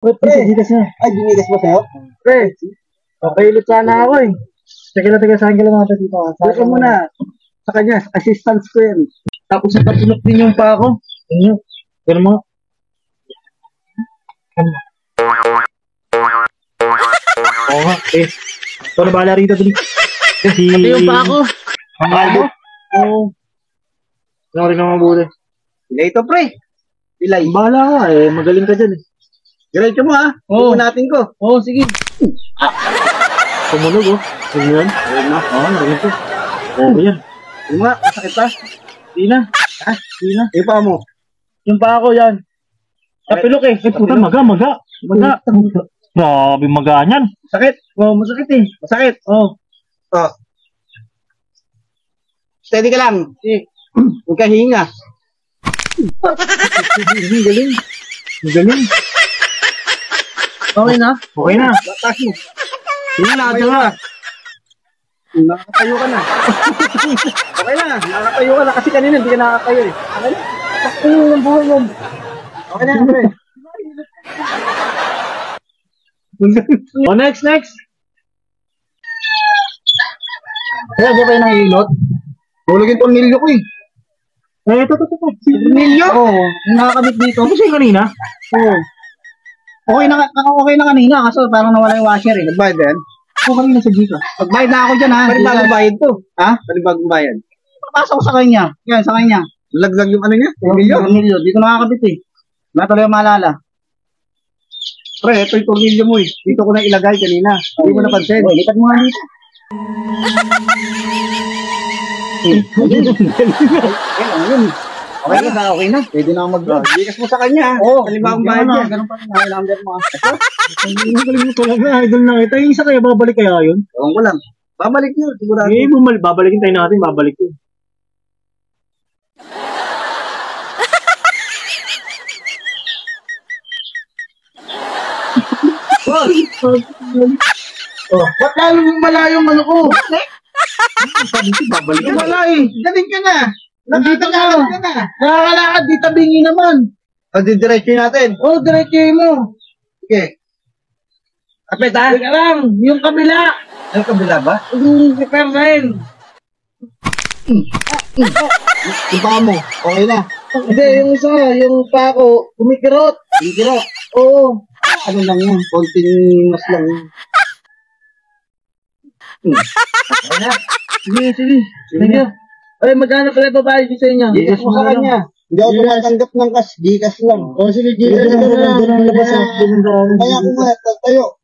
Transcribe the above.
Uy, pre. Gigas na. Ay, ginigas mo sa'yo? Pre. Papailit sana ako eh. Teka, saan ka lang mga dito? Dito muna. Sa kanya, assistance ko yan. Tapos napatulog din yung pa ako. Ano? Pero mga... Oo nga, eh. Ito na bahala rito, dali. Pati yung pa ako. Ang albo? Oo. Ano rin naman mabuti. Ilay ito, pre. Ilay. Bahala ka eh, magaling ka dyan eh. Diretso mo ha. Oo. Natin ko. Oo, sige. Tumunog oh. Sige yan. Ayun na. Oo, narinig ko. Oo, yan. Yung nga, masakit pa. Di na. Ah, di na. Yung pa mo. Yung pa ako yan. Kapilok eh. Eh, puta, maga. Grabe, maga niyan. Sakit. Oo, masakit eh. Masakit. Oo. Oh. Steady ka lang. Huwag ka hinga. Galing. Magaling. Okay na? Okay na. Batas mo. Sige na, tara. Nakatayo ka na. Okay na. Nakatayo ka na. Kasi kanina hindi ka nakatayo eh. Okay na. Sakto yung buhay mo. Okay na, pre. Oh, next. Kaya ba kayo nangilot? Tulog yung tornilyo ko eh. Eh, ito. Tornilyo? Oo, yung nakakabit dito. Kasi yung kanina? Oo. Okay na kanina kasi parang nawala yung washer eh. Nagbayad ba yan? Oo, kanina sa Gcash. Magbayad na ako dyan ha. Panibagong bayad to. Ha? Panibagong bayad. Papasok ko sa kanya. Yan, sa kanya. Laglag yung ano niya? Tornilyo? Tornilyo. Dito nakakabit eh. Wala tuloy yung maalala. Pre, ito yung tornilyo mo eh. Dito ko na ilagay kanina. Hindi mo napansin. Lipat mo nga dito. Okay na. Pwede na ako mag-gigas mo sa kanya. Oo. Panibagong bayad yan. Ganun pa rin. Number mo. Galing mo talaga, idol na kita. Yung isa kaya babalik kaya yun? Ewan ko lang. Babalik yun. Sigurado. Eh, babalikin tayo natin, babalik yun. Oh, ba't lalo malayong ano ko? Sabi ko, babalik ka. Wala eh. Galing ka na. Nandito ka na. Nakakalakad, di tabingi naman. Diretso natin. Oo, diretso mo. Okay. Kapit ha? Teka lang, yung kabila. Ang kabila ba? Yung repair na yun. Yung paa mo, okay na. Hindi, yung isa, yung pa ako, kumikirot. Kumikirot. Oo. Ano lang yan, konting mas lang yan. Okay na. Sige. Thank you. Ay, magkano pala babayad ko sa inyo? Gigas mo sa kanya. Hindi ako tumatanggap ng cash, gigas lang. O, sige, Gigas ka na. Kaya ako nga, tayo.